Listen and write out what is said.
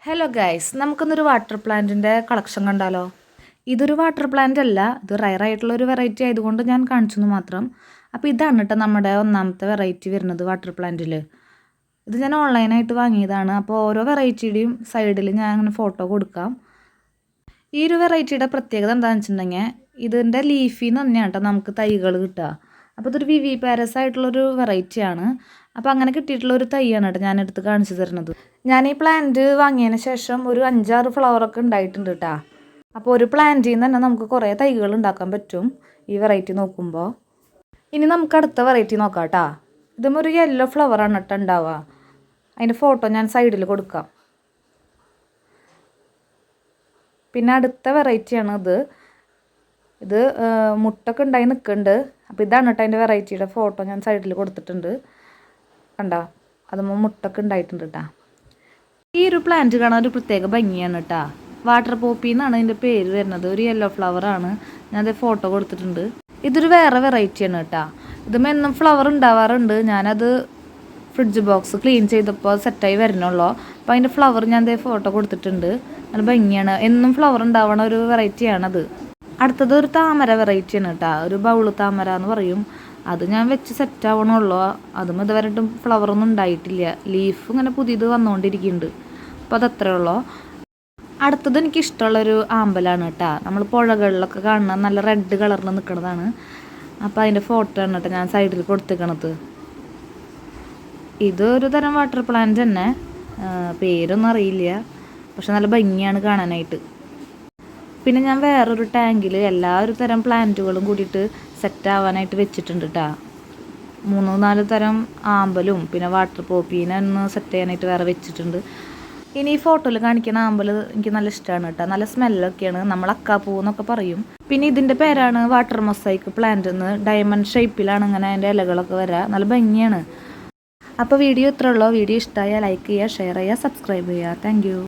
Hello guys, നമുക്കൊന്നൊരു water പ്ലാന്റിൻ്റെ collection കണ്ടാലോ? ഇതൊരു വാട്ടർ പ്ലാന്റ് അല്ല, ഇത് റയർ ആയിട്ടുള്ളൊരു വെറൈറ്റി ആയതുകൊണ്ട് ഞാൻ കാണിച്ചെന്ന് മാത്രം. അപ്പോൾ ഇതാണ് കേട്ടോ നമ്മുടെ ഒന്നാമത്തെ വെറൈറ്റി വരുന്നത് വാട്ടർ പ്ലാന്റിൽ. ഇത് ഞാൻ ഓൺലൈനായിട്ട് വാങ്ങിയതാണ്. അപ്പോൾ ഓരോ വെറൈറ്റിയുടെയും സൈഡിൽ ഞാൻ അങ്ങനെ ഫോട്ടോ കൊടുക്കാം. ഈ ഒരു വെറൈറ്റിയുടെ പ്രത്യേകത എന്താണെന്ന് വെച്ചിട്ടുണ്ടെങ്കിൽ ഇതിൻ്റെ ലീഫിൽ നിന്ന് തന്നെയാണ് കേട്ടോ നമുക്ക് തൈകൾ കിട്ടുക. അപ്പോൾ ഇതൊരു വിവി പാരസ് ആയിട്ടുള്ളൊരു വെറൈറ്റിയാണ്. അപ്പോൾ അങ്ങനെ കിട്ടിയിട്ടുള്ള ഒരു തൈയാണ് കേട്ടോ ഞാനെടുത്ത് കാണിച്ചു തരുന്നത്. ഞാൻ ഈ പ്ലാന്റ് വാങ്ങിയതിന് ശേഷം ഒരു 5-6 ഫ്ലവറൊക്കെ ഉണ്ടായിട്ടുണ്ട് കേട്ടോ. അപ്പോൾ ഒരു പ്ലാന്റിൽ നിന്ന് തന്നെ നമുക്ക് കുറേ തൈകൾ ഉണ്ടാക്കാൻ പറ്റും ഈ വെറൈറ്റി നോക്കുമ്പോൾ. ഇനി നമുക്ക് അടുത്ത വെറൈറ്റി നോക്കാം കേട്ടോ. ഇതും ഒരു യെല്ലോ ഫ്ലവറാണ് കേട്ടോ ഉണ്ടാവുക. അതിൻ്റെ ഫോട്ടോ ഞാൻ സൈഡിൽ കൊടുക്കാം. പിന്നെ അടുത്ത വെറൈറ്റിയാണ് ഇത് മുട്ടൊക്കെ ഉണ്ടായി നിൽക്കുന്നുണ്ട്. അപ്പോൾ ഇതാണ് കേട്ടോ അതിൻ്റെ വെറൈറ്റിയുടെ ഫോട്ടോ ഞാൻ സൈഡിൽ കൊടുത്തിട്ടുണ്ട്. കണ്ടോ, അതുമ്പോൾ മുട്ടൊക്കെ ഉണ്ടായിട്ടുണ്ട് കേട്ടോ. ഈ ഒരു പ്ലാന്റ് കാണാൻ ഒരു പ്രത്യേക ഭംഗിയാണ് കേട്ടോ. വാട്ടർ പോപ്പി എന്നാണ് ഇതിൻ്റെ പേര് വരുന്നത്. ഒരു യെല്ലോ ഫ്ലവറാണ്. ഞാനത് ഫോട്ടോ കൊടുത്തിട്ടുണ്ട്. ഇതൊരു വേറെ വെറൈറ്റിയാണ് കേട്ടോ. ഇതുമ്പോൾ എന്നും ഫ്ലവർ ഉണ്ടാവാറുണ്ട്. ഞാനത് ഫ്രിഡ്ജ് ബോക്സ് ക്ലീൻ ചെയ്തപ്പോൾ സെറ്റായി വരണുള്ളൂ. അപ്പോൾ അതിൻ്റെ ഫ്ലവർ ഞാൻ അതേ ഫോട്ടോ കൊടുത്തിട്ടുണ്ട്. നല്ല ഭംഗിയാണ്. എന്നും ഫ്ലവർ ഉണ്ടാവണ ഒരു വെറൈറ്റിയാണത്. അടുത്തത് ഒരു താമര വെറൈറ്റിയാണ് കേട്ടോ. ഒരു ബൗള് താമര എന്ന് പറയും. അത് ഞാൻ വെച്ച് സെറ്റ് ആവണുള്ളൂ. അതും ഇതുവരെയായിട്ടും ഫ്ലവറൊന്നും ഉണ്ടായിട്ടില്ല. ലീഫ് ഇങ്ങനെ പുതിയത് വന്നുകൊണ്ടിരിക്കുന്നുണ്ട്. അപ്പോൾ അതത്രേ ഉള്ളൂ. അടുത്തത് എനിക്ക് ഇഷ്ടമുള്ളൊരു ആമ്പലാണ് കേട്ടോ. നമ്മൾ പുഴകളിലൊക്കെ കാണുന്ന നല്ല റെഡ് കളറിൽ നിൽക്കുന്നതാണ്. അപ്പോൾ അതിൻ്റെ ഫോട്ടോ ആണ് കേട്ടോ ഞാൻ സൈഡിൽ കൊടുത്തേക്കണത്. ഇതൊരു തരം വാട്ടർ പ്ലാന്റ് തന്നെ. പേരൊന്നും അറിയില്ല, പക്ഷെ നല്ല ഭംഗിയാണ് കാണാനായിട്ട്. പിന്നെ ഞാൻ വേറൊരു ടാങ്കിൽ എല്ലാ ഒരു തരം പ്ലാന്റുകളും കൂടിയിട്ട് സെറ്റ് ആവാനായിട്ട് വെച്ചിട്ടുണ്ട് കേട്ടോ. 3-4 തരം ആമ്പലും പിന്നെ വാട്ടർ പോപ്പീനെ ഒന്ന് സെറ്റ് ചെയ്യാനായിട്ട് വേറെ വെച്ചിട്ടുണ്ട്. ഇനി ഈ ഫോട്ടോയിൽ കാണിക്കുന്ന ആമ്പൽ എനിക്ക് നല്ല ഇഷ്ടമാണ് കേട്ടോ. നല്ല സ്മെല്ലൊക്കെയാണ്. നമ്മൾ അക്കാപ്പൂ എന്നൊക്കെ പറയും. പിന്നെ ഇതിൻ്റെ പേരാണ് വാട്ടർ മൊസൈക്ക് പ്ലാന്റ് എന്ന്. ഡയമണ്ട് ഷേപ്പിലാണ് ഇങ്ങനെ അതിൻ്റെ ഇലകളൊക്കെ വരിക. നല്ല ഭംഗിയാണ്. അപ്പോൾ വീഡിയോ ഇത്രേ ഉള്ളൂ. വീഡിയോ ഇഷ്ടമായാൽ ലൈക്ക് ചെയ്യുക, ഷെയർ ചെയ്യുക, സബ്സ്ക്രൈബ് ചെയ്യുക. താങ്ക്